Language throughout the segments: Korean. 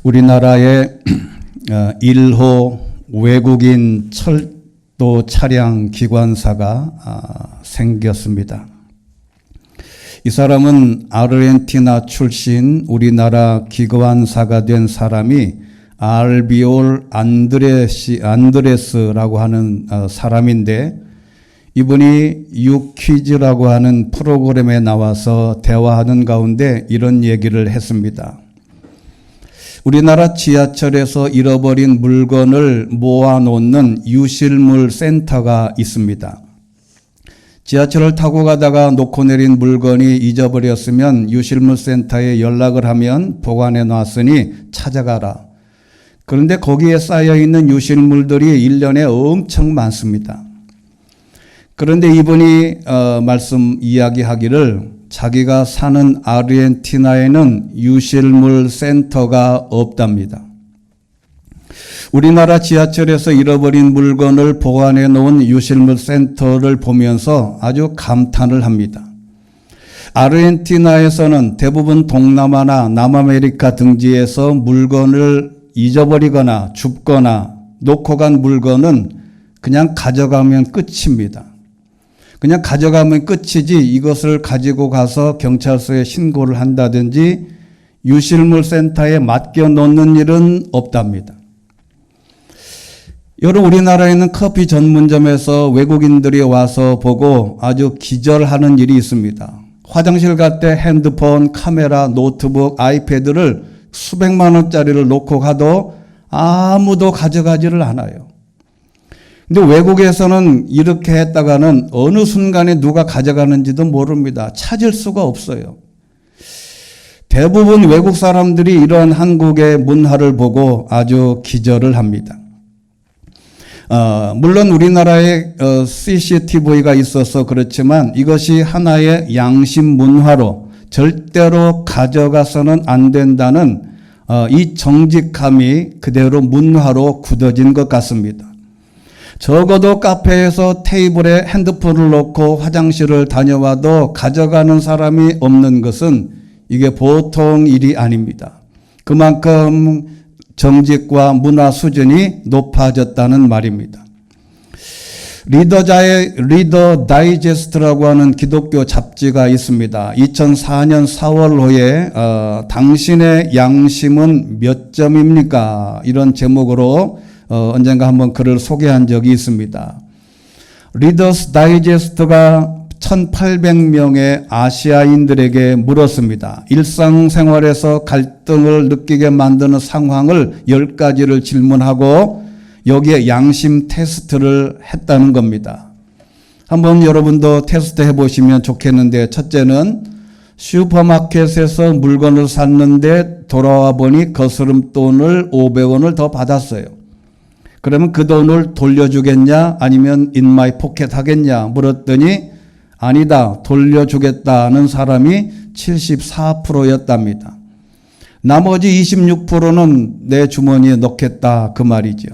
우리나라에 1호 외국인 철도 차량 기관사가 생겼습니다. 이 사람은 아르헨티나 출신 우리나라 기관사가 된 사람이 알비올 안드레스라고 하는 사람인데, 이분이 유퀴즈라고 하는 프로그램에 나와서 대화하는 가운데 이런 얘기를 했습니다. 우리나라 지하철에서 잃어버린 물건을 모아놓는 유실물 센터가 있습니다. 지하철을 타고 가다가 놓고 내린 물건이 잊어버렸으면 유실물 센터에 연락을 하면 보관해 놨으니 찾아가라. 그런데 거기에 쌓여있는 유실물들이 1년에 엄청 많습니다. 그런데 이분이 이야기하기를 자기가 사는 아르헨티나에는 유실물 센터가 없답니다. 우리나라 지하철에서 잃어버린 물건을 보관해 놓은 유실물 센터를 보면서 아주 감탄을 합니다. 아르헨티나에서는 대부분 동남아나 남아메리카 등지에서 물건을 잊어버리거나 줍거나 놓고 간 물건은 그냥 가져가면 끝입니다. 그냥 가져가면 끝이지 이것을 가지고 가서 경찰서에 신고를 한다든지 유실물 센터에 맡겨 놓는 일은 없답니다. 여러분, 우리나라에는 커피 전문점에서 외국인들이 와서 보고 아주 기절하는 일이 있습니다. 화장실 갈 때 핸드폰, 카메라, 노트북, 아이패드를 수백만 원짜리를 놓고 가도 아무도 가져가지를 않아요. 근데 외국에서는 이렇게 했다가는 어느 순간에 누가 가져가는지도 모릅니다. 찾을 수가 없어요. 대부분 외국 사람들이 이런 한국의 문화를 보고 아주 기절을 합니다. 물론 우리나라에 CCTV가 있어서 그렇지만 이것이 하나의 양심 문화로 절대로 가져가서는 안 된다는 이 정직함이 그대로 문화로 굳어진 것 같습니다. 적어도 카페에서 테이블에 핸드폰을 놓고 화장실을 다녀와도 가져가는 사람이 없는 것은 이게 보통 일이 아닙니다. 그만큼 정직과 문화 수준이 높아졌다는 말입니다. 리더 다이제스트라고 하는 기독교 잡지가 있습니다. 2004년 4월호에 당신의 양심은 몇 점입니까? 이런 제목으로 언젠가 한번 글을 소개한 적이 있습니다. 리더스 다이제스트가 1800명의 아시아인들에게 물었습니다. 일상생활에서 갈등을 느끼게 만드는 상황을 10가지를 질문하고 여기에 양심 테스트를 했다는 겁니다. 한번 여러분도 테스트 해보시면 좋겠는데, 첫째는 슈퍼마켓에서 물건을 샀는데 돌아와 보니 거스름돈을 500원을 더 받았어요. 그러면 그 돈을 돌려주겠냐 아니면 in my pocket 하겠냐 물었더니 아니다, 돌려주겠다는 사람이 74%였답니다. 나머지 26%는 내 주머니에 넣겠다 그 말이죠.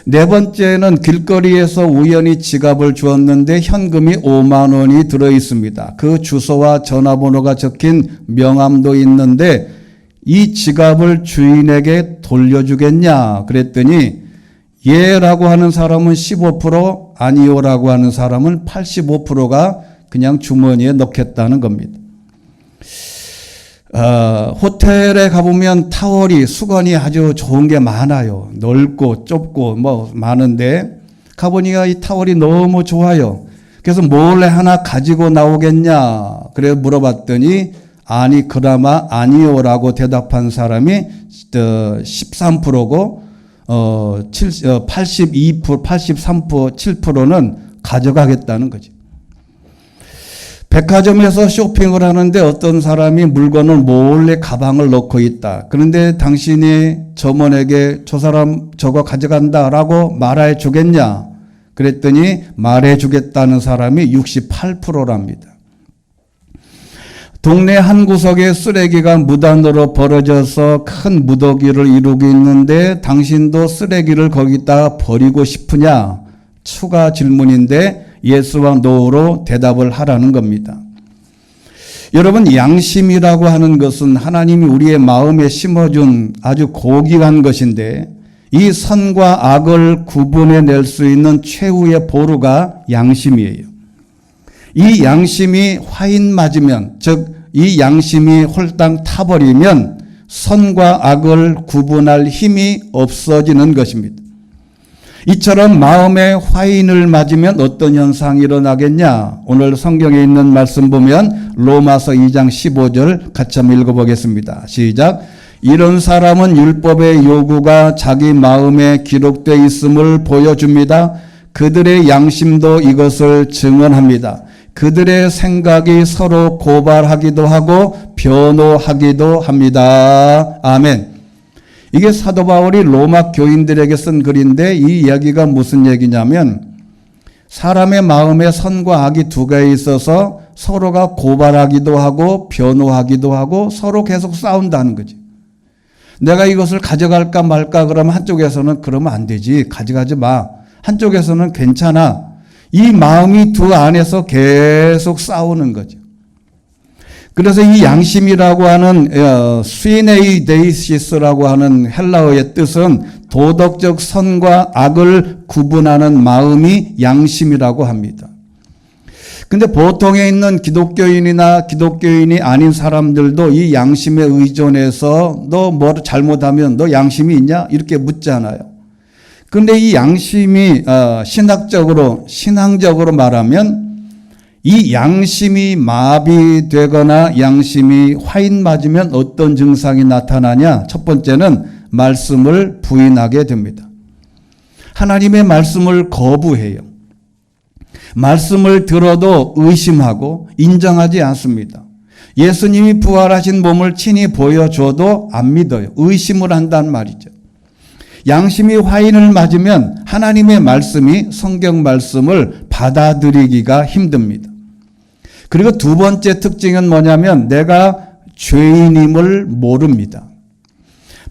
네 번째는 길거리에서 우연히 지갑을 주었는데 현금이 5만 원이 들어 있습니다. 그 주소와 전화번호가 적힌 명함도 있는데 이 지갑을 주인에게 돌려주겠냐 그랬더니 예라고 하는 사람은 15%, 아니요라고 하는 사람은 85%가 그냥 주머니에 넣겠다는 겁니다. 호텔에 가보면 타월이, 수건이 아주 좋은 게 많아요. 넓고 좁고 많은데 가보니까 이 타월이 너무 좋아요. 그래서 몰래 하나 가지고 나오겠냐 그래 물어봤더니 아니 그나마 아니요라고 대답한 사람이 13%고 82%, 83%, 7%는 가져가겠다는 거죠. 백화점에서 쇼핑을 하는데 어떤 사람이 물건을 몰래 가방을 넣고 있다. 그런데 당신이 점원에게 저 사람 저거 가져간다라고 말해 주겠냐? 그랬더니 말해 주겠다는 사람이 68%랍니다. 동네 한 구석에 쓰레기가 무단으로 버려져서 큰 무더기를 이루고 있는데 당신도 쓰레기를 거기다 버리고 싶으냐? 추가 질문인데 예스와 노로 대답을 하라는 겁니다. 여러분, 양심이라고 하는 것은 하나님이 우리의 마음에 심어준 아주 고귀한 것인데 이 선과 악을 구분해낼 수 있는 최후의 보루가 양심이에요. 이 양심이 화인 맞으면, 즉 이 양심이 홀딱 타버리면 선과 악을 구분할 힘이 없어지는 것입니다. 이처럼 마음에 화인을 맞으면 어떤 현상이 일어나겠냐? 오늘 성경에 있는 말씀 보면 로마서 2장 15절 같이 한번 읽어보겠습니다. 시작. 이런 사람은 율법의 요구가 자기 마음에 기록되어 있음을 보여줍니다. 그들의 양심도 이것을 증언합니다. 그들의 생각이 서로 고발하기도 하고 변호하기도 합니다. 아멘. 이게 사도 바울이 로마 교인들에게 쓴 글인데 이 이야기가 무슨 얘기냐면 사람의 마음에 선과 악이 두 개 있어서 서로가 고발하기도 하고 변호하기도 하고 서로 계속 싸운다는 거지. 내가 이것을 가져갈까 말까 그러면 한쪽에서는 그러면 안 되지. 가져가지 마. 한쪽에서는 괜찮아. 이 마음이 두 안에서 계속 싸우는 거죠. 그래서 이 양심이라고 하는 스위네이데이시스라고 하는 헬라어의 뜻은 도덕적 선과 악을 구분하는 마음이 양심이라고 합니다. 근데 보통에 있는 기독교인이나 기독교인이 아닌 사람들도 이 양심에 의존해서 너 뭐 잘못하면 너 양심이 있냐? 이렇게 묻잖아요. 근데 이 양심이 신앙적으로 말하면 이 양심이 마비되거나 양심이 화인 맞으면 어떤 증상이 나타나냐? 첫 번째는 말씀을 부인하게 됩니다. 하나님의 말씀을 거부해요. 말씀을 들어도 의심하고 인정하지 않습니다. 예수님이 부활하신 몸을 친히 보여줘도 안 믿어요. 의심을 한단 말이죠. 양심이 화인을 맞으면 하나님의 말씀이 성경 말씀을 받아들이기가 힘듭니다. 그리고 두 번째 특징은 뭐냐면 내가 죄인임을 모릅니다.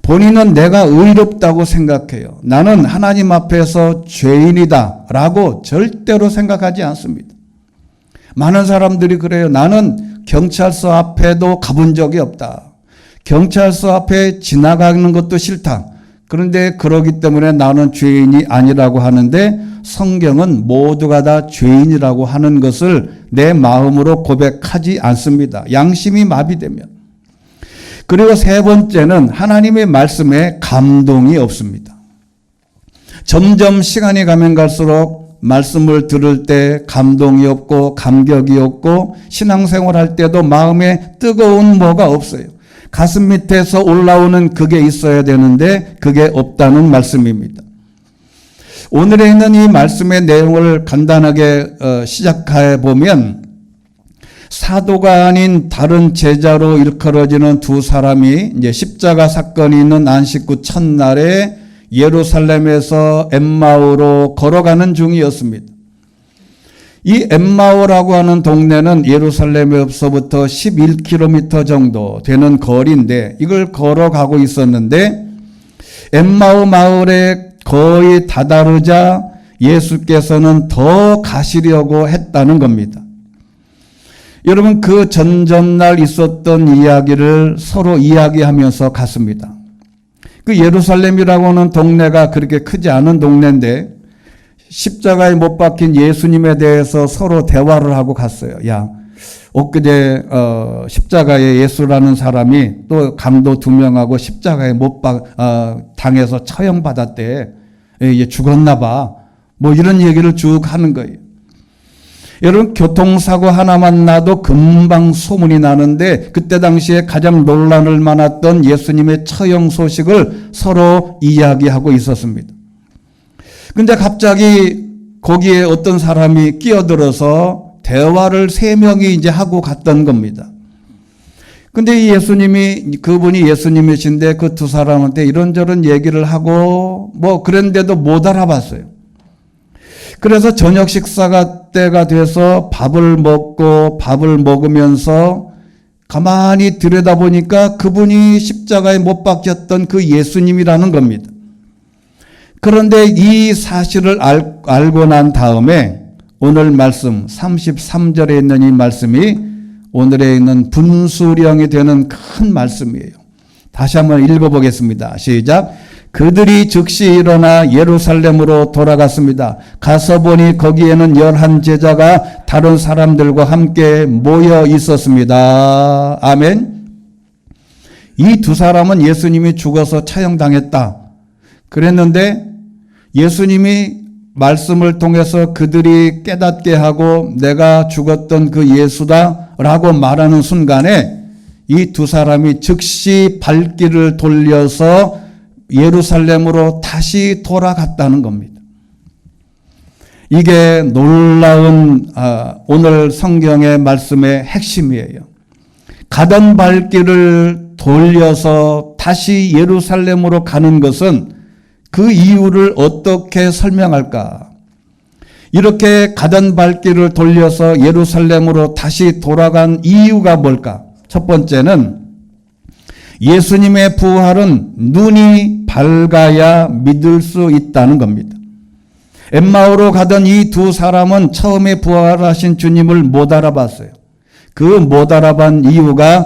본인은 내가 의롭다고 생각해요. 나는 하나님 앞에서 죄인이다 라고 절대로 생각하지 않습니다. 많은 사람들이 그래요. 나는 경찰서 앞에도 가본 적이 없다. 경찰서 앞에 지나가는 것도 싫다. 그런데 그러기 때문에 나는 죄인이 아니라고 하는데 성경은 모두가 다 죄인이라고 하는 것을 내 마음으로 고백하지 않습니다. 양심이 마비되면. 그리고 세 번째는 하나님의 말씀에 감동이 없습니다. 점점 시간이 가면 갈수록 말씀을 들을 때 감동이 없고 감격이 없고 신앙생활할 때도 마음에 뜨거운 뭐가 없어요. 가슴 밑에서 올라오는 그게 있어야 되는데 그게 없다는 말씀입니다. 오늘에 있는 이 말씀의 내용을 간단하게 시작해 보면 사도가 아닌 다른 제자로 일컬어지는 두 사람이 이제 십자가 사건이 있는 안식구 첫날에 예루살렘에서 엠마오로 걸어가는 중이었습니다. 이 엠마오라고 하는 동네는 예루살렘에서부터 11km 정도 되는 거리인데 이걸 걸어가고 있었는데 엠마오 마을에 거의 다다르자 예수께서는 더 가시려고 했다는 겁니다. 여러분 그 전전날 있었던 이야기를 서로 이야기하면서 갔습니다. 그 예루살렘이라고 하는 동네가 그렇게 크지 않은 동네인데 십자가에 못 박힌 예수님에 대해서 서로 대화를 하고 갔어요. 야, 엊그제 십자가에 예수라는 사람이 또 강도 2명하고 십자가에 당해서 처형받았대. 이제 죽었나 봐. 뭐 이런 얘기를 쭉 하는 거예요. 여러분 교통사고 하나만 나도 금방 소문이 나는데 그때 당시에 가장 논란을 많았던 예수님의 처형 소식을 서로 이야기하고 있었습니다. 근데 갑자기 거기에 어떤 사람이 끼어들어서 대화를 3명이 이제 하고 갔던 겁니다. 근데 이 그분이 예수님이신데 그 두 사람한테 이런저런 얘기를 하고 뭐 그랬는데도 못 알아봤어요. 그래서 저녁 식사가 때가 돼서 밥을 먹으면서 가만히 들여다보니까 그분이 십자가에 못 박혔던 그 예수님이라는 겁니다. 그런데 이 사실을 알고 난 다음에 오늘 말씀 33절에 있는 이 말씀이 오늘에 있는 분수령이 되는 큰 말씀이에요. 다시 한번 읽어보겠습니다. 시작. 그들이 즉시 일어나 예루살렘으로 돌아갔습니다. 가서 보니 거기에는 11 제자가 다른 사람들과 함께 모여 있었습니다. 아멘. 이 두 사람은 예수님이 죽어서 처형당했다 그랬는데 예수님이 말씀을 통해서 그들이 깨닫게 하고 내가 죽었던 그 예수다라고 말하는 순간에 이 두 사람이 즉시 발길을 돌려서 예루살렘으로 다시 돌아갔다는 겁니다. 이게 놀라운 오늘 성경의 말씀의 핵심이에요. 가던 발길을 돌려서 다시 예루살렘으로 가는 것은 그 이유를 어떻게 설명할까? 이렇게 가던 발길을 돌려서 예루살렘으로 다시 돌아간 이유가 뭘까? 첫 번째는 예수님의 부활은 눈이 밝아야 믿을 수 있다는 겁니다. 엠마오로 가던 이 두 사람은 처음에 부활하신 주님을 못 알아봤어요. 그 못 알아본 이유가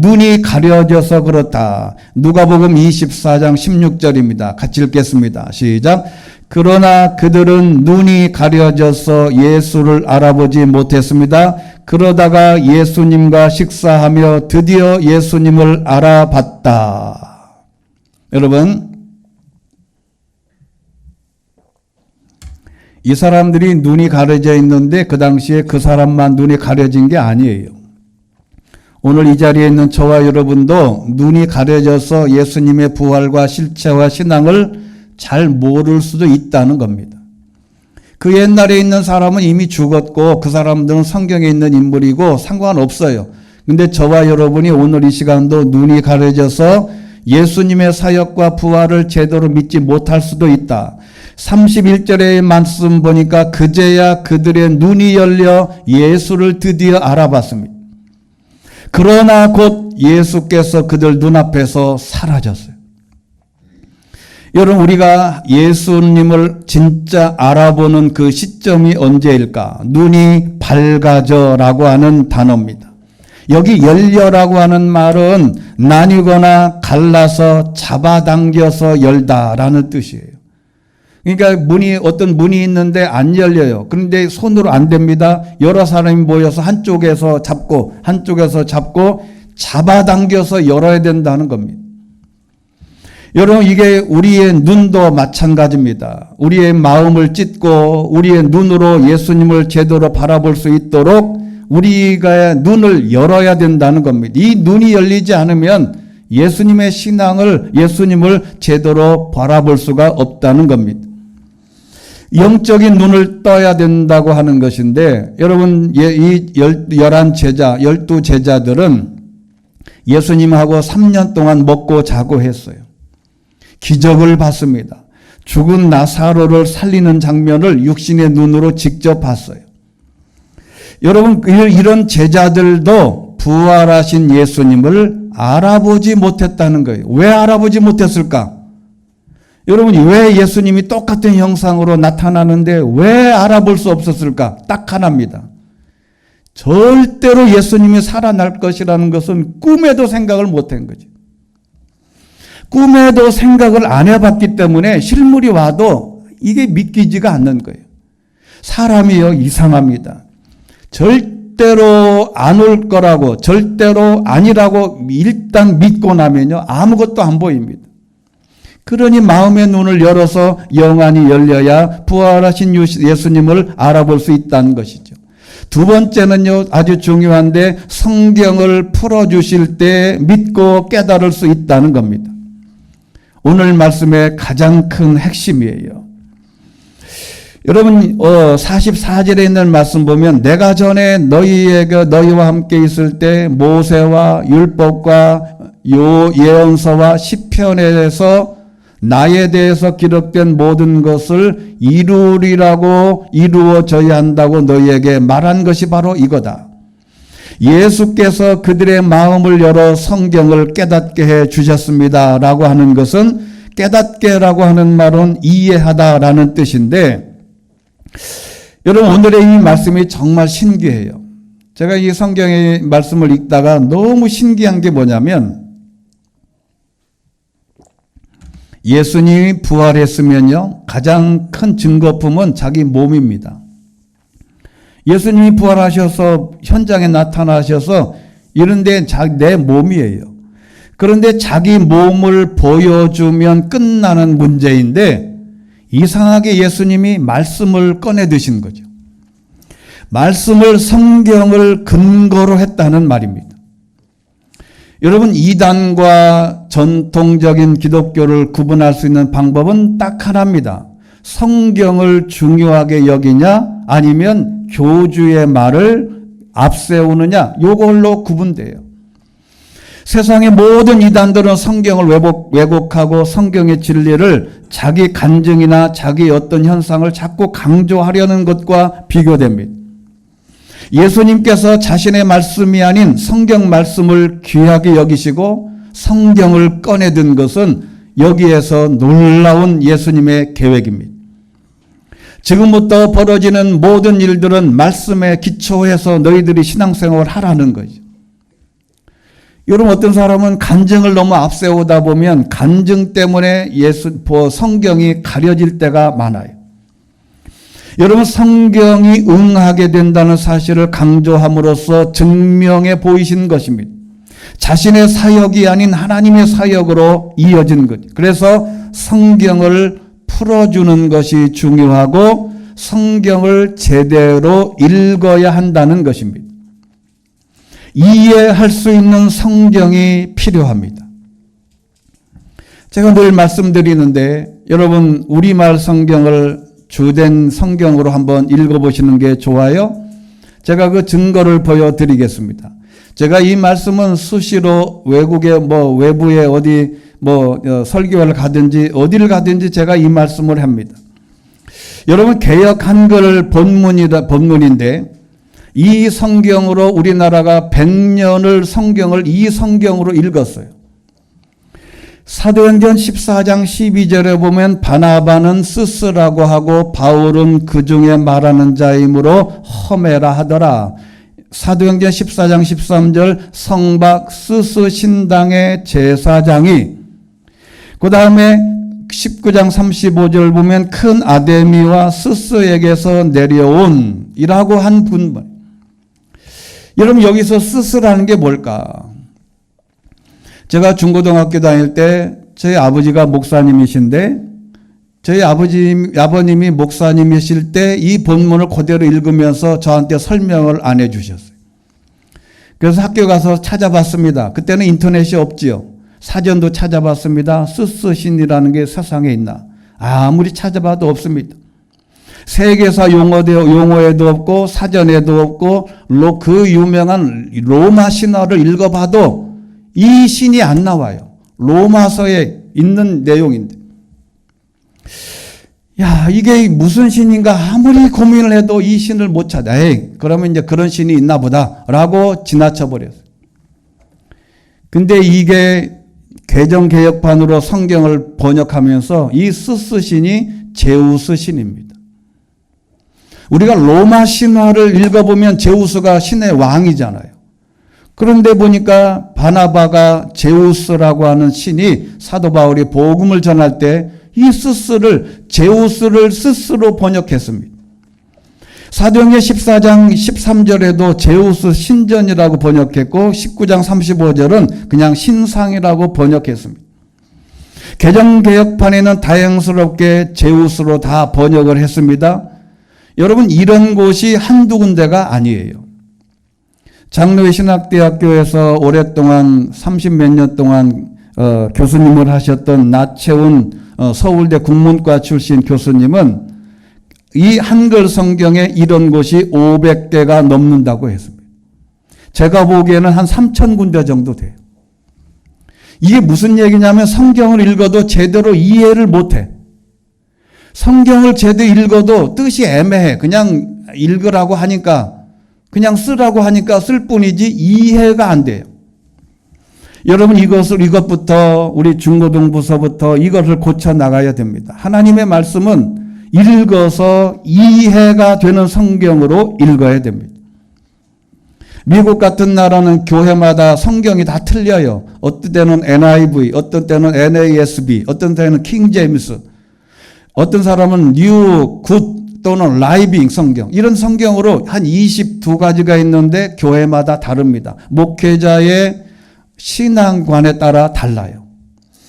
눈이 가려져서 그렇다. 누가복음 24장 16절입니다. 같이 읽겠습니다. 시작. 그러나 그들은 눈이 가려져서 예수를 알아보지 못했습니다. 그러다가 예수님과 식사하며 드디어 예수님을 알아봤다. 여러분, 이 사람들이 눈이 가려져 있는데 그 당시에 그 사람만 눈이 가려진 게 아니에요. 오늘 이 자리에 있는 저와 여러분도 눈이 가려져서 예수님의 부활과 실체와 신앙을 잘 모를 수도 있다는 겁니다. 그 옛날에 있는 사람은 이미 죽었고 그 사람들은 성경에 있는 인물이고 상관없어요. 근데 저와 여러분이 오늘 이 시간도 눈이 가려져서 예수님의 사역과 부활을 제대로 믿지 못할 수도 있다. 31절의 말씀 보니까 그제야 그들의 눈이 열려 예수를 드디어 알아봤습니다. 그러나 곧 예수께서 그들 눈앞에서 사라졌어요. 여러분, 우리가 예수님을 진짜 알아보는 그 시점이 언제일까? 눈이 밝아져라고 하는 단어입니다. 여기 열려라고 하는 말은 나뉘거나 갈라서 잡아당겨서 열다라는 뜻이에요. 그러니까 어떤 문이 있는데 안 열려요. 그런데 손으로 안 됩니다. 여러 사람이 모여서 한쪽에서 잡고 잡아당겨서 열어야 된다는 겁니다. 여러분, 이게 우리의 눈도 마찬가지입니다. 우리의 마음을 찢고 우리의 눈으로 예수님을 제대로 바라볼 수 있도록 우리가 눈을 열어야 된다는 겁니다. 이 눈이 열리지 않으면 예수님의 예수님을 제대로 바라볼 수가 없다는 겁니다. 영적인 눈을 떠야 된다고 하는 것인데, 여러분, 이 12 제자들은 예수님하고 3년 동안 먹고 자고 했어요. 기적을 봤습니다. 죽은 나사로를 살리는 장면을 육신의 눈으로 직접 봤어요. 여러분, 이런 제자들도 부활하신 예수님을 알아보지 못했다는 거예요. 왜 알아보지 못했을까? 여러분, 왜 예수님이 똑같은 형상으로 나타나는데 왜 알아볼 수 없었을까? 딱 하나입니다. 절대로 예수님이 살아날 것이라는 것은 꿈에도 생각을 못한 거죠. 꿈에도 생각을 안 해봤기 때문에 실물이 와도 이게 믿기지가 않는 거예요. 사람이요, 이상합니다. 절대로 안 올 거라고, 절대로 아니라고 일단 믿고 나면요, 아무것도 안 보입니다. 그러니 마음의 눈을 열어서 영안이 열려야 부활하신 예수님을 알아볼 수 있다는 것이죠. 두 번째는요, 아주 중요한데 성경을 풀어주실 때 믿고 깨달을 수 있다는 겁니다. 오늘 말씀의 가장 큰 핵심이에요. 여러분, 44절에 있는 말씀 보면 내가 전에 너희와 함께 있을 때 모세와 율법과 예언서와 시편에서 나에 대해서 기록된 모든 것을 이루리라고 이루어져야 한다고 너희에게 말한 것이 바로 이거다. 예수께서 그들의 마음을 열어 성경을 깨닫게 해 주셨습니다 라고 하는 것은, 깨닫게라고 하는 말은 이해하다라는 뜻인데, 여러분, 오늘의 이 말씀이 정말 신기해요. 제가 이 성경의 말씀을 읽다가 너무 신기한 게 뭐냐면 예수님이 부활했으면요, 가장 큰 증거품은 자기 몸입니다. 예수님이 부활하셔서 현장에 나타나셔서 이런데 내 몸이에요. 그런데 자기 몸을 보여주면 끝나는 문제인데 이상하게 예수님이 말씀을 꺼내 드신 거죠. 말씀을 성경을 근거로 했다는 말입니다. 여러분, 이단과 전통적인 기독교를 구분할 수 있는 방법은 딱 하나입니다. 성경을 중요하게 여기냐 아니면 교주의 말을 앞세우느냐, 이걸로 구분돼요. 세상의 모든 이단들은 성경을 왜곡하고 성경의 진리를 자기 간증이나 자기 어떤 현상을 자꾸 강조하려는 것과 비교됩니다. 예수님께서 자신의 말씀이 아닌 성경 말씀을 귀하게 여기시고 성경을 꺼내든 것은 여기에서 놀라운 예수님의 계획입니다. 지금부터 벌어지는 모든 일들은 말씀에 기초해서 너희들이 신앙생활을 하라는 거죠. 여러분, 어떤 사람은 간증을 너무 앞세우다 보면 간증 때문에 성경이 가려질 때가 많아요. 여러분, 성경이 응하게 된다는 사실을 강조함으로써 증명해 보이신 것입니다. 자신의 사역이 아닌 하나님의 사역으로 이어진 거죠. 그래서 성경을 풀어주는 것이 중요하고 성경을 제대로 읽어야 한다는 것입니다. 이해할 수 있는 성경이 필요합니다. 제가 늘 말씀드리는데 여러분, 우리말 성경을 주된 성경으로 한번 읽어보시는 게 좋아요. 제가 그 증거를 보여드리겠습니다. 제가 이 말씀은 수시로 외국에 외부에 어디 설교를 가든지 어디를 가든지 제가 이 말씀을 합니다. 여러분, 개역 한글 본문인데 이 성경으로 우리나라가 100년을 성경을 이 성경으로 읽었어요. 사도행전 14장 12절에 보면 바나바는 스스라고 하고 바울은 그 중에 말하는 자이므로 험해라 하더라. 사도행전 14장 13절 성박 스스 신당의 제사장이, 그 다음에 19장 35절 보면 큰 아데미와 스스에게서 내려온 이라고 한 분문. 여러분, 여기서 스스라는 게 뭘까? 제가 중고등학교 다닐 때 저희 아버지가 목사님이신데 저희 아버님이 목사님이실 때 이 본문을 그대로 읽으면서 저한테 설명을 안 해주셨어요. 그래서 학교 가서 찾아봤습니다. 그때는 인터넷이 없지요. 사전도 찾아봤습니다. 스스신이라는 게 세상에 있나? 아무리 찾아봐도 없습니다. 세계사 용어에도 없고 사전에도 없고 그 유명한 로마 신화를 읽어봐도 이 신이 안 나와요. 로마서에 있는 내용인데. 야, 이게 무슨 신인가 아무리 고민을 해도 이 신을 못 찾아. 그러면 이제 그런 신이 있나 보다 라고 지나쳐 버렸어요. 근데 이게 개정개혁판으로 성경을 번역하면서 이 스스 신이 제우스 신입니다. 우리가 로마 신화를 읽어보면 제우스가 신의 왕이잖아요. 그런데 보니까 바나바가 제우스라고 하는 신이 사도 바울이 복음을 전할 때 이 스스를 제우스를 스스로 번역했습니다. 사도행전 14장 13절에도 제우스 신전이라고 번역했고 19장 35절은 그냥 신상이라고 번역했습니다. 개정개혁판에는 다행스럽게 제우스로 다 번역을 했습니다. 여러분, 이런 곳이 한두 군데가 아니에요. 장로회 신학대학교에서 오랫동안 30몇 년 동안 교수님을 하셨던 나채운 서울대 국문과 출신 교수님은 이 한글 성경에 이런 곳이 500개가 넘는다고 했습니다. 제가 보기에는 한 3,000군데 정도 돼요. 이게 무슨 얘기냐면 성경을 읽어도 제대로 이해를 못해. 성경을 제대로 읽어도 뜻이 애매해. 그냥 읽으라고 하니까, 그냥 쓰라고 하니까 쓸 뿐이지 이해가 안 돼요. 여러분, 이것부터 우리 중고등부서부터 이것을 고쳐 나가야 됩니다. 하나님의 말씀은 읽어서 이해가 되는 성경으로 읽어야 됩니다. 미국 같은 나라는 교회마다 성경이 다 틀려요. 어떤 때는 NIV, 어떤 때는 NASB, 어떤 때는 킹 제임스, 어떤 사람은 뉴 굿 또는 라이빙 성경, 이런 성경으로 한 22가지가 있는데 교회마다 다릅니다. 목회자의 신앙관에 따라 달라요.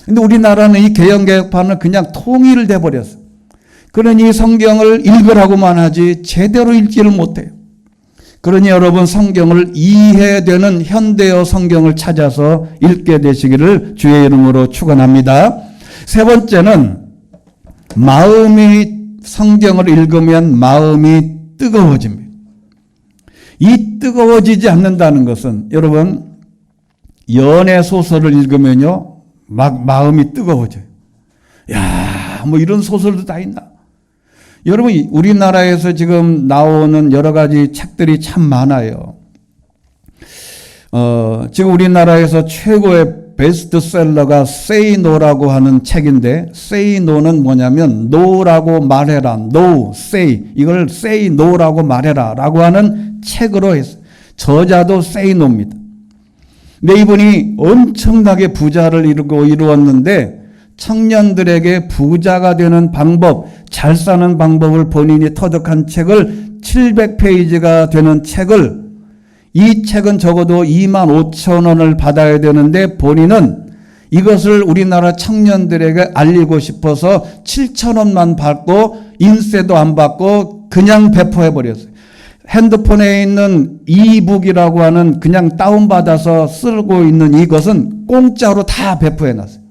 근데 우리나라는 이 개혁개혁파는 그냥 통일돼 버렸어요. 그러니 성경을 읽으라고만 하지 제대로 읽지를 못해요. 그러니 여러분, 성경을 이해되는 현대어 성경을 찾아서 읽게 되시기를 주의 이름으로 축원합니다. 세 번째는 마음이, 성경을 읽으면 마음이 뜨거워집니다. 이 뜨거워지지 않는다는 것은 여러분, 연애 소설을 읽으면요 막 마음이 뜨거워져요. 야, 뭐 이런 소설도 다 있나? 여러분, 우리나라에서 지금 나오는 여러 가지 책들이 참 많아요. 지금 우리나라에서 최고의 베스트셀러가 Say No라고 하는 책인데, Say No는 뭐냐면 No라고 말해라, No, Say, 이걸 Say No라고 말해라 라고 하는 책으로 했어요. 저자도 Say No입니다. 근데 이분이 엄청나게 부자를 이루었는데 청년들에게 부자가 되는 방법, 잘 사는 방법을 본인이 터득한 책을 700페이지가 되는 책을, 이 책은 적어도 25,000원을 받아야 되는데 본인은 이것을 우리나라 청년들에게 알리고 싶어서 7,000원만 받고 인쇄도 안 받고 그냥 배포해버렸어요. 핸드폰에 있는 이북이라고 하는 그냥 다운받아서 쓰고 있는 이것은 공짜로 다 배포해놨어요.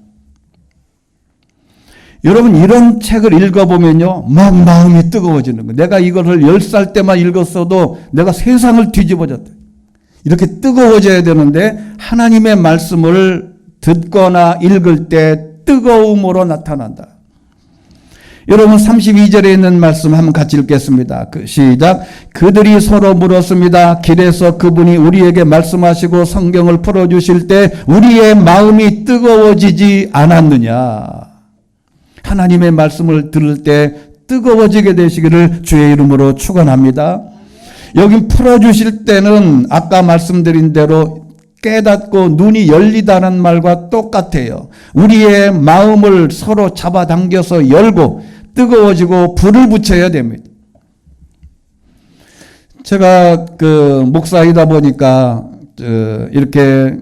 여러분, 이런 책을 읽어보면요 막 마음이 뜨거워지는 거예요. 내가 이것을 10살 때만 읽었어도 내가 세상을 뒤집어졌다. 이렇게 뜨거워져야 되는데 하나님의 말씀을 듣거나 읽을 때 뜨거움으로 나타난다. 여러분, 32절에 있는 말씀 한번 같이 읽겠습니다. 시작. 그들이 서로 물었습니다. 길에서 그분이 우리에게 말씀하시고 성경을 풀어주실 때 우리의 마음이 뜨거워지지 않았느냐. 하나님의 말씀을 들을 때 뜨거워지게 되시기를 주의 이름으로 축원합니다. 여기 풀어주실 때는 아까 말씀드린 대로 깨닫고 눈이 열리다는 말과 똑같아요. 우리의 마음을 서로 잡아당겨서 열고 뜨거워지고 불을 붙여야 됩니다. 제가 목사이다 보니까 이렇게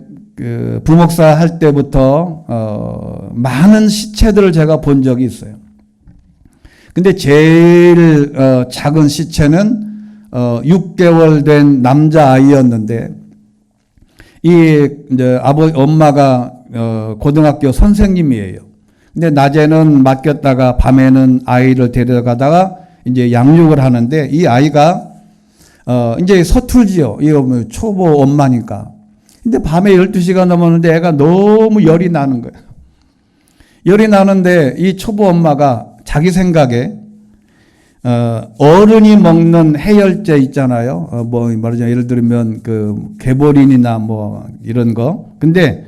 부목사 할 때부터 많은 시체들을 제가 본 적이 있어요. 근데 제일 작은 시체는 6개월 된 남자아이였는데, 이제 엄마가 고등학교 선생님이에요. 근데 낮에는 맡겼다가 밤에는 아이를 데려가다가 이제 양육을 하는데, 이 아이가 이제 서툴지요. 이거 초보 엄마니까. 근데 밤에 12시가 넘었는데 애가 너무 열이 나는 거예요. 열이 나는데 이 초보 엄마가 자기 생각에 어른이 먹는 해열제 있잖아요. 말하자면 예를 들면 개보린이나 이런 거. 근데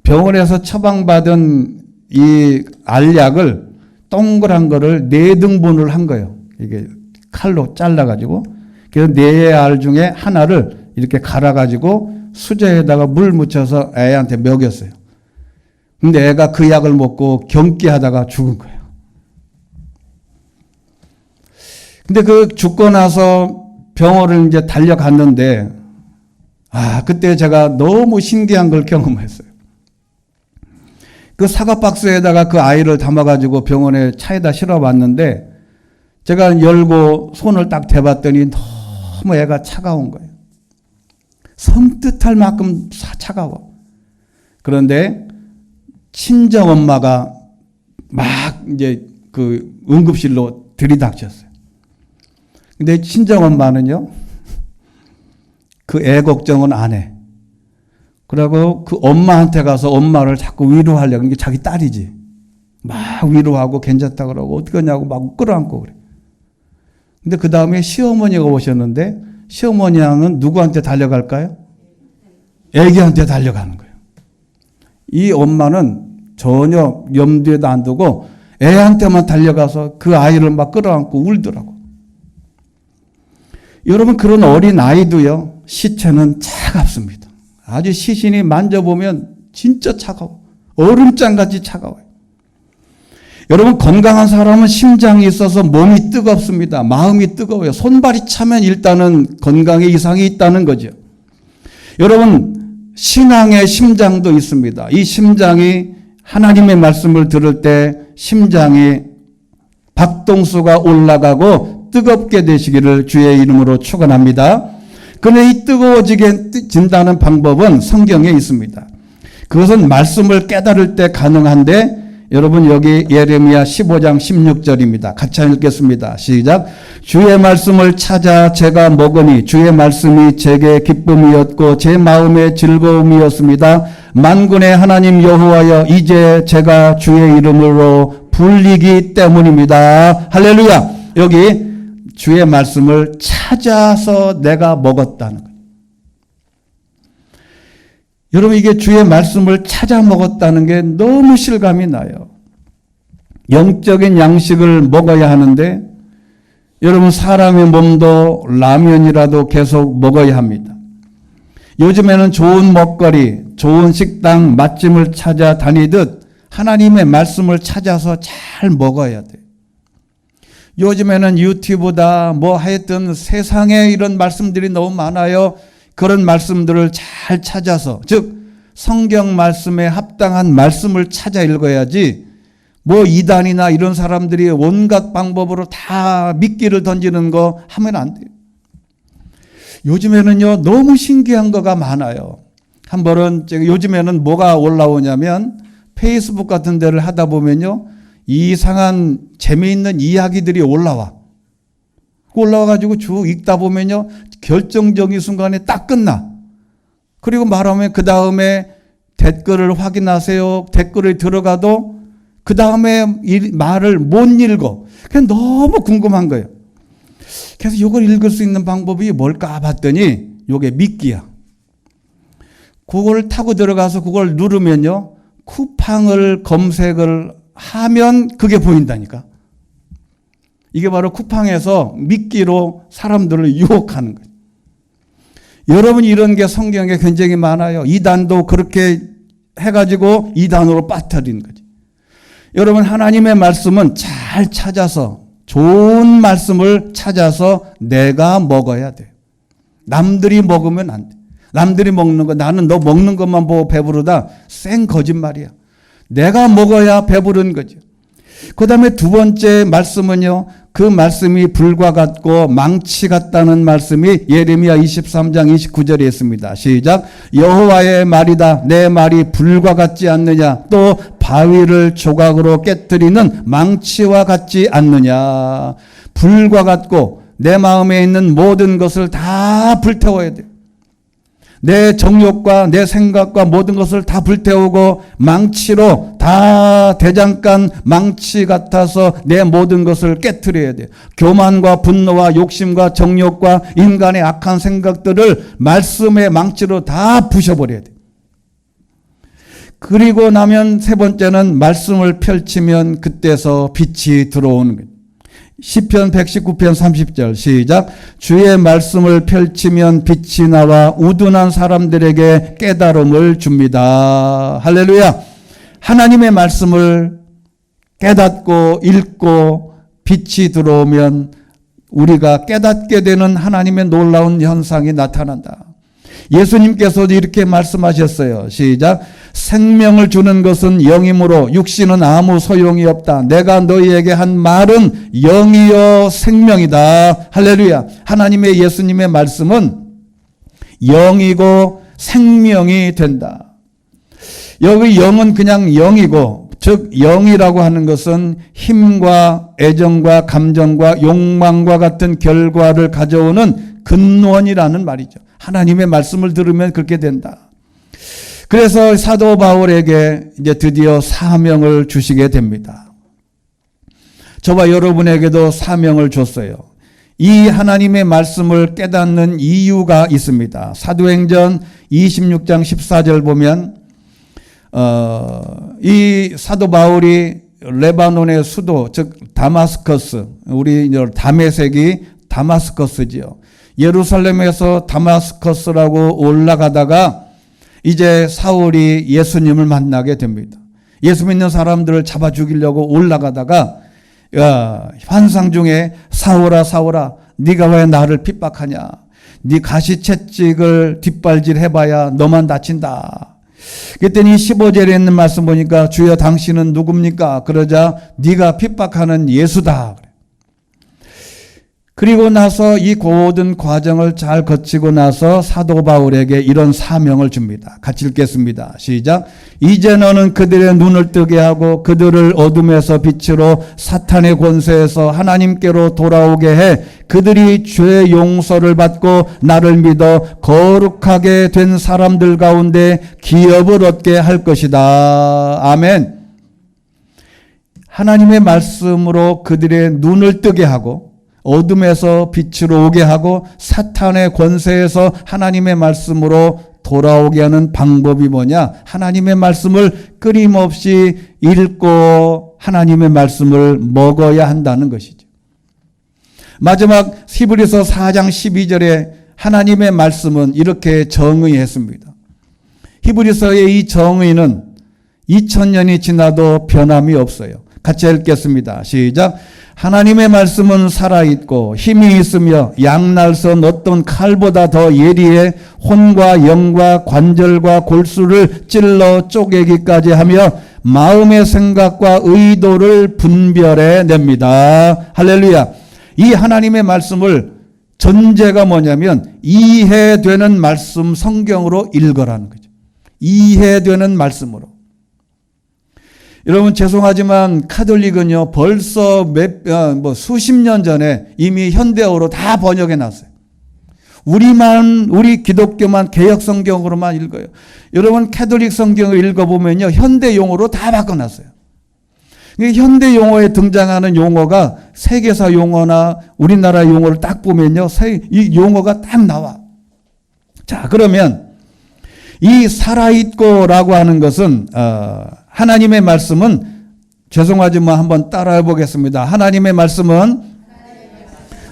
병원에서 처방받은 이 알약을 동그란 거를 4등분을 한 거예요. 이게 칼로 잘라가지고. 그래서 4알 중에 하나를 이렇게 갈아가지고 수저에다가 물 묻혀서 애한테 먹였어요. 근데 애가 그 약을 먹고 경기하다가 죽은 거예요. 근데 죽고 나서 병원을 이제 달려갔는데, 그때 제가 너무 신기한 걸 경험했어요. 그 사과 박스에다가 그 아이를 담아가지고 병원에 차에다 실어봤는데, 제가 열고 손을 딱 대봤더니 너무 애가 차가운 거예요. 섬뜩할 만큼 차가워. 그런데 친정 엄마가 막 이제 응급실로 들이닥쳤어요. 근데 친정 엄마는요, 그 애 걱정은 안 해. 그리고 그 엄마한테 가서 엄마를 자꾸 위로하려고, 이게 자기 딸이지. 막 위로하고 괜찮다 그러고 어떻게 하냐고 막 끌어안고 그래. 근데 그 다음에 시어머니가 오셨는데, 시어머니 양은 누구한테 달려갈까요? 애기한테 달려가는 거예요. 이 엄마는 전혀 염두에도 안 두고 애한테만 달려가서 그 아이를 막 끌어안고 울더라고. 여러분, 그런 어린 아이도요, 시체는 차갑습니다. 아주 시신이 만져보면 진짜 차가워. 얼음장같이 차가워요. 여러분, 건강한 사람은 심장이 있어서 몸이 뜨겁습니다. 마음이 뜨거워요. 손발이 차면 일단은 건강에 이상이 있다는 거죠. 여러분, 신앙의 심장도 있습니다. 이 심장이 하나님의 말씀을 들을 때 심장이 박동수가 올라가고 뜨겁게 되시기를 주의 이름으로 축원합니다. 그런데 이 뜨거워지게 진다는 방법은 성경에 있습니다. 그것은 말씀을 깨달을 때 가능한데, 여러분 여기 예레미야 15장 16절입니다. 같이 읽겠습니다. 시작. 주의 말씀을 찾아 제가 먹으니 주의 말씀이 제게 기쁨이었고 제 마음의 즐거움이었습니다. 만군의 하나님 여호와여, 이제 제가 주의 이름으로 불리기 때문입니다. 할렐루야. 여기 주의 말씀을 찾아서 내가 먹었다는 거예요. 여러분, 이게 주의 말씀을 찾아 먹었다는 게 너무 실감이 나요. 영적인 양식을 먹어야 하는데, 여러분, 사람의 몸도 라면이라도 계속 먹어야 합니다. 요즘에는 좋은 먹거리, 좋은 식당, 맛집을 찾아 다니듯 하나님의 말씀을 찾아서 잘 먹어야 돼요. 요즘에는 유튜브다 뭐 하여튼 세상에 이런 말씀들이 너무 많아요. 그런 말씀들을 잘 찾아서, 즉 성경 말씀에 합당한 말씀을 찾아 읽어야지, 뭐 이단이나 이런 사람들이 온갖 방법으로 다 미끼를 던지는 거 하면 안 돼요. 요즘에는요 너무 신기한 거가 많아요. 한 번은 요즘에는 뭐가 올라오냐면 페이스북 같은 데를 하다 보면요 이상한 재미있는 이야기들이 올라와가지고 쭉 읽다 보면요 결정적인 순간에 딱 끝나. 그리고 말하면 그 다음에 댓글을 확인하세요. 댓글에 들어가도 그 다음에 말을 못 읽어. 그냥 너무 궁금한 거예요. 그래서 이걸 읽을 수 있는 방법이 뭘까 봤더니 이게 미끼야. 그걸 타고 들어가서 그걸 누르면요 쿠팡을 검색을 하면 그게 보인다니까. 이게 바로 쿠팡에서 미끼로 사람들을 유혹하는 거예요. 여러분, 이런 게 성경에 굉장히 많아요. 이단도 그렇게 해가지고 이단으로 빠뜨리는 거죠. 여러분, 하나님의 말씀은 잘 찾아서, 좋은 말씀을 찾아서 내가 먹어야 돼요. 남들이 먹으면 안 돼. 남들이 먹는 거, 나는 너 먹는 것만 보고 배부르다. 생 거짓말이야. 내가 먹어야 배부른 거죠. 그 다음에 두 번째 말씀은요, 그 말씀이 불과 같고 망치 같다는 말씀이 예레미야 23장 29절에 있습니다. 시작. 여호와의 말이다. 내 말이 불과 같지 않느냐. 또 바위를 조각으로 깨뜨리는 망치와 같지 않느냐. 불과 같고 내 마음에 있는 모든 것을 다 불태워야 돼요. 내 정욕과 내 생각과 모든 것을 다 불태우고 망치로 다 대장간 망치 같아서 내 모든 것을 깨트려야 돼요. 교만과 분노와 욕심과 정욕과 인간의 악한 생각들을 말씀의 망치로 다 부셔버려야 돼요. 그리고 나면 세 번째는 말씀을 펼치면 그때서 빛이 들어오는 거예요. 시편 119편 30절 시작. 주의 말씀을 펼치면 빛이 나와 우둔한 사람들에게 깨달음을 줍니다. 할렐루야. 하나님의 말씀을 깨닫고 읽고 빛이 들어오면 우리가 깨닫게 되는 하나님의 놀라운 현상이 나타난다. 예수님께서도 이렇게 말씀하셨어요. 시작. 생명을 주는 것은 영이므로 육신은 아무 소용이 없다. 내가 너희에게 한 말은 영이요 생명이다. 할렐루야. 하나님의 예수님의 말씀은 영이고 생명이 된다. 여기 영은 그냥 영이고, 즉 영이라고 하는 것은 힘과 애정과 감정과 욕망과 같은 결과를 가져오는 근원이라는 말이죠. 하나님의 말씀을 들으면 그렇게 된다. 그래서 사도 바울에게 이제 드디어 사명을 주시게 됩니다. 저와 여러분에게도 사명을 줬어요. 이 하나님의 말씀을 깨닫는 이유가 있습니다. 사도행전 26장 14절 보면 이 사도 바울이 레바논의 수도, 즉 다마스커스, 우리 다메섹이 다마스커스지요. 예루살렘에서 다마스커스라고 올라가다가 이제 사울이 예수님을 만나게 됩니다. 예수 믿는 사람들을 잡아 죽이려고 올라가다가 환상 중에 사울아 사울아 네가 왜 나를 핍박하냐, 네 가시채찍을 뒷발질 해봐야 너만 다친다. 그랬더니 15절에 있는 말씀 보니까 주여 당신은 누굽니까? 그러자 네가 핍박하는 예수다. 그리고 나서 이 모든 과정을 잘 거치고 나서 사도 바울에게 이런 사명을 줍니다. 같이 읽겠습니다. 시작. 이제 너는 그들의 눈을 뜨게 하고 그들을 어둠에서 빛으로 사탄의 권세에서 하나님께로 돌아오게 해 그들이 죄의 용서를 받고 나를 믿어 거룩하게 된 사람들 가운데 기업을 얻게 할 것이다. 아멘. 하나님의 말씀으로 그들의 눈을 뜨게 하고 어둠에서 빛으로 오게 하고 사탄의 권세에서 하나님의 말씀으로 돌아오게 하는 방법이 뭐냐? 하나님의 말씀을 끊임없이 읽고 하나님의 말씀을 먹어야 한다는 것이죠. 마지막 히브리서 4장 12절에 하나님의 말씀은 이렇게 정의했습니다. 히브리서의 이 정의는 2000년이 지나도 변함이 없어요. 같이 읽겠습니다. 시작. 하나님의 말씀은 살아있고 힘이 있으며 양날선 어떤 칼보다 더 예리해 혼과 영과 관절과 골수를 찔러 쪼개기까지 하며 마음의 생각과 의도를 분별해 냅니다. 할렐루야. 이 하나님의 말씀을 전제가 뭐냐면 이해되는 말씀 성경으로 읽으라는 거죠. 이해되는 말씀으로. 여러분 죄송하지만 카톨릭은요 벌써 수십 년 전에 이미 현대어로 다 번역해 놨어요. 우리 기독교만 개역 성경으로만 읽어요. 여러분 카톨릭 성경을 읽어보면요 현대 용어로 다 바꿔놨어요. 현대 용어에 등장하는 용어가 세계사 용어나 우리나라 용어를 딱 보면요 이 용어가 딱 나와. 자 그러면 이 살아있고라고 하는 것은 하나님의 말씀은 죄송하지만 한번 따라해 보겠습니다. 하나님의 말씀은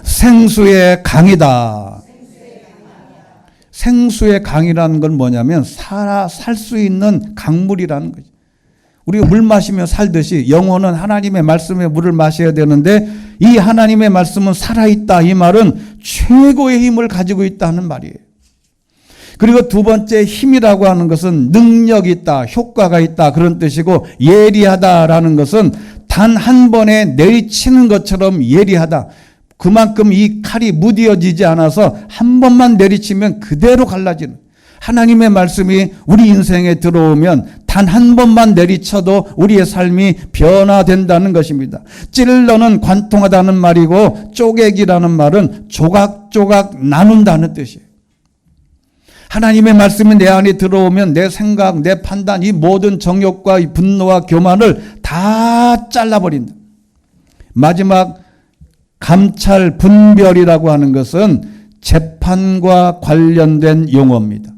생수의 강이다. 생수의 강이라는 건 뭐냐면 살 수 있는 강물이라는 거죠. 우리가 물 마시면 살듯이 영혼은 하나님의 말씀의 물을 마셔야 되는데 이 하나님의 말씀은 살아있다. 이 말은 최고의 힘을 가지고 있다는 말이에요. 그리고 두 번째 힘이라고 하는 것은 능력이 있다, 효과가 있다 그런 뜻이고 예리하다라는 것은 단 한 번에 내리치는 것처럼 예리하다. 그만큼 이 칼이 무뎌지지 않아서 한 번만 내리치면 그대로 갈라지는 하나님의 말씀이 우리 인생에 들어오면 단 한 번만 내리쳐도 우리의 삶이 변화된다는 것입니다. 찔러는 관통하다는 말이고 쪼개기라는 말은 조각조각 나눈다는 뜻이에요. 하나님의 말씀이 내 안에 들어오면 내 생각, 내 판단, 이 모든 정욕과 이 분노와 교만을 다 잘라버린다. 마지막 감찰, 분별이라고 하는 것은 재판과 관련된 용어입니다.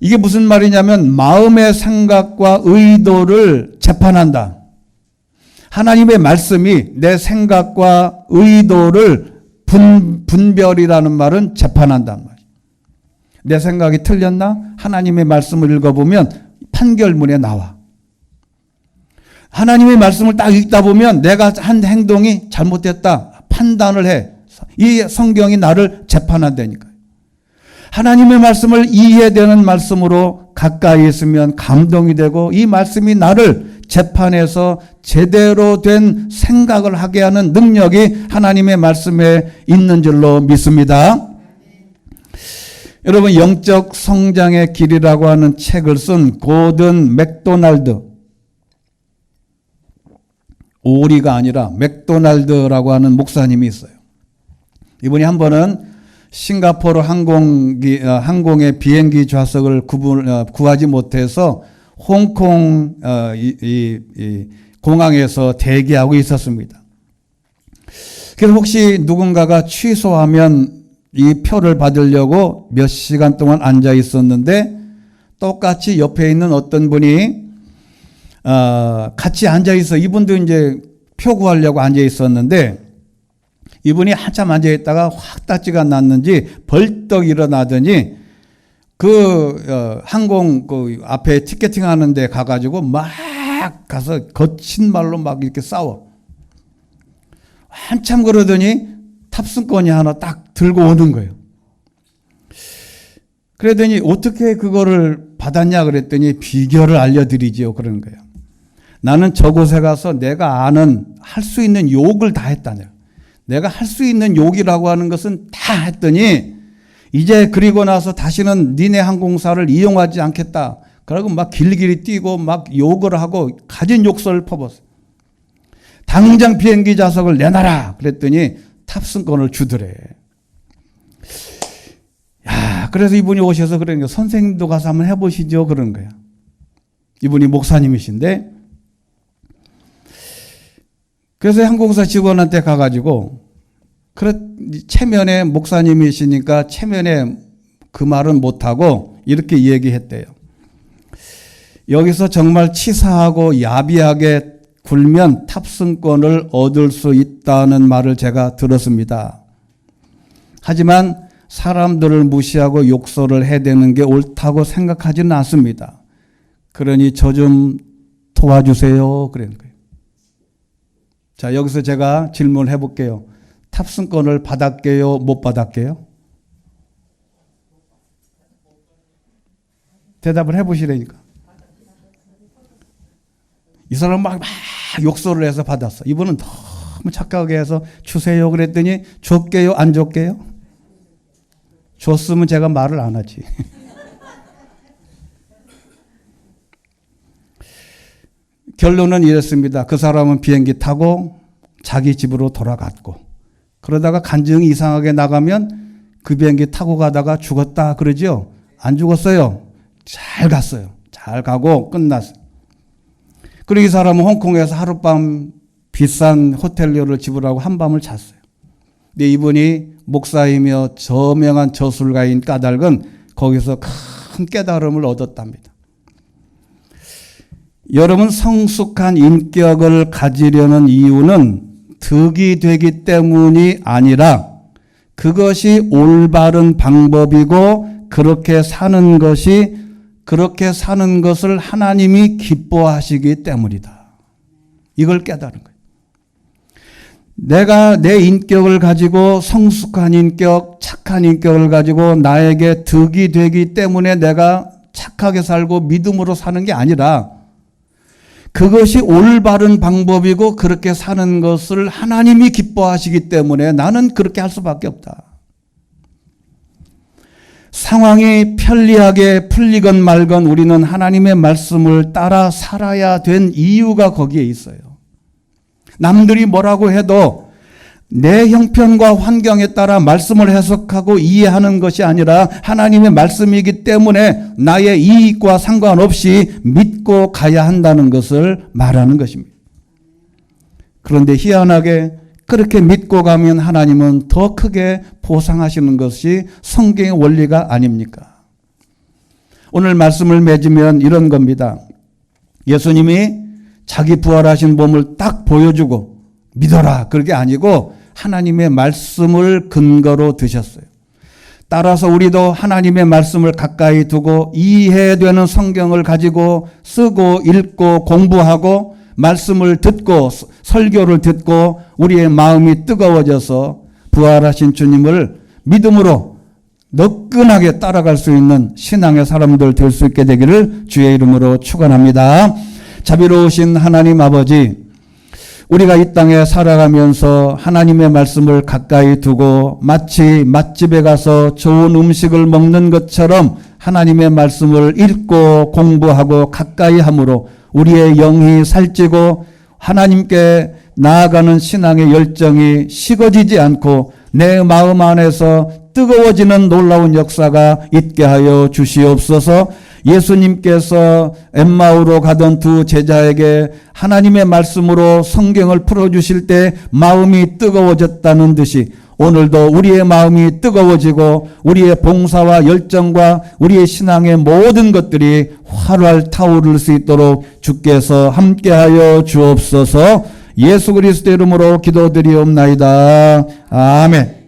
이게 무슨 말이냐면 마음의 생각과 의도를 재판한다. 하나님의 말씀이 내 생각과 의도를 분별이라는 말은 재판한다는 말이에요. 내 생각이 틀렸나? 하나님의 말씀을 읽어보면 판결문에 나와. 하나님의 말씀을 딱 읽다 보면 내가 한 행동이 잘못됐다 판단을 해. 이 성경이 나를 재판한다니까요. 하나님의 말씀을 이해되는 말씀으로 가까이 있으면 감동이 되고 이 말씀이 나를 재판해서 제대로 된 생각을 하게 하는 능력이 하나님의 말씀에 있는 줄로 믿습니다. 여러분 영적 성장의 길이라고 하는 책을 쓴 고든 맥도날드, 오리가 아니라 맥도날드라고 하는 목사님이 있어요. 이분이 한 번은 싱가포르 항공의 비행기 좌석을 구하지 못해서 홍콩 공항에서 대기하고 있었습니다. 그래서 혹시 누군가가 취소하면 이 표를 받으려고 몇 시간 동안 앉아 있었는데 똑같이 옆에 있는 어떤 분이 같이 앉아 있어. 이분도 이제 표 구하려고 앉아 있었는데 이분이 한참 앉아있다가 확 따지가 났는지 벌떡 일어나더니 항공 앞에 티켓팅 하는데 가가지고 막 가서 거친 말로 막 이렇게 싸워. 한참 그러더니 탑승권이 하나 딱 들고 오는 거예요. 그러더니 어떻게 그거를 받았냐 그랬더니 비결을 알려드리지요. 그러는 거예요. 나는 저곳에 가서 내가 아는 할 수 있는 욕을 다 했다네요. 내가 할 수 있는 욕이라고 하는 것은 다 했더니 이제 그리고 나서 다시는 니네 항공사를 이용하지 않겠다. 그러고 막 길길이 뛰고 막 욕을 하고 가진 욕설을 퍼붓어요. 당장 비행기 좌석을 내놔라. 그랬더니 탑승권을 주더래. 야, 그래서 이분이 오셔서 그러는 거예요. 선생님도 가서 한번 해보시죠. 그러는 거예요. 이분이 목사님이신데, 그래서 항공사 직원한테 가가지고, 체면에 목사님이시니까 체면에 그 말은 못하고 이렇게 얘기했대요. 여기서 정말 치사하고 야비하게 굴면 탑승권을 얻을 수 있다는 말을 제가 들었습니다. 하지만 사람들을 무시하고 욕설을 해대는 게 옳다고 생각하지는 않습니다. 그러니 저 좀 도와주세요. 그런 거예요. 자, 여기서 제가 질문을 해볼게요. 탑승권을 받았게요? 못 받았게요? 대답을 해보시라니까. 이 사람은 막 욕설을 해서 받았어. 이분은 너무 착하게 해서 주세요 그랬더니 줬게요? 안 줬게요? 줬으면 제가 말을 안 하지. 결론은 이랬습니다. 그 사람은 비행기 타고 자기 집으로 돌아갔고, 그러다가 간증이 이상하게 나가면 그 비행기 타고 가다가 죽었다 그러죠? 안 죽었어요. 잘 갔어요. 잘 가고 끝났어요. 그리고 이 사람은 홍콩에서 하룻밤 비싼 호텔료를 지불하고 한밤을 잤어요. 근데 이분이 목사이며 저명한 저술가인 까닭은 거기서 큰 깨달음을 얻었답니다. 여러분, 성숙한 인격을 가지려는 이유는 득이 되기 때문이 아니라 그것이 올바른 방법이고 그렇게 사는 것을 하나님이 기뻐하시기 때문이다. 이걸 깨달은 거예요. 내가 내 인격을 가지고 성숙한 인격, 착한 인격을 가지고 나에게 득이 되기 때문에 내가 착하게 살고 믿음으로 사는 게 아니라 그것이 올바른 방법이고 그렇게 사는 것을 하나님이 기뻐하시기 때문에 나는 그렇게 할 수밖에 없다. 상황이 편리하게 풀리건 말건 우리는 하나님의 말씀을 따라 살아야 된 이유가 거기에 있어요. 남들이 뭐라고 해도 내 형편과 환경에 따라 말씀을 해석하고 이해하는 것이 아니라 하나님의 말씀이기 때문에 나의 이익과 상관없이 믿고 가야 한다는 것을 말하는 것입니다. 그런데 희한하게 그렇게 믿고 가면 하나님은 더 크게 보상하시는 것이 성경의 원리가 아닙니까? 오늘 말씀을 맺으면 이런 겁니다. 예수님이 자기 부활하신 몸을 딱 보여주고 믿어라 그게 아니고 하나님의 말씀을 근거로 드셨어요. 따라서 우리도 하나님의 말씀을 가까이 두고 이해되는 성경을 가지고 쓰고 읽고 공부하고 말씀을 듣고 설교를 듣고 우리의 마음이 뜨거워져서 부활하신 주님을 믿음으로 너끈하게 따라갈 수 있는 신앙의 사람들 될 수 있게 되기를 주의 이름으로 축원합니다. 자비로우신 하나님 아버지, 우리가 이 땅에 살아가면서 하나님의 말씀을 가까이 두고 마치 맛집에 가서 좋은 음식을 먹는 것처럼 하나님의 말씀을 읽고 공부하고 가까이 함으로 우리의 영이 살찌고 하나님께 나아가는 신앙의 열정이 식어지지 않고 내 마음 안에서 뜨거워지는 놀라운 역사가 있게 하여 주시옵소서. 예수님께서 엠마오로 가던 두 제자에게 하나님의 말씀으로 성경을 풀어주실 때 마음이 뜨거워졌다는 듯이 오늘도 우리의 마음이 뜨거워지고 우리의 봉사와 열정과 우리의 신앙의 모든 것들이 활활 타오를 수 있도록 주께서 함께하여 주옵소서. 예수 그리스도 이름으로 기도드리옵나이다. 아멘.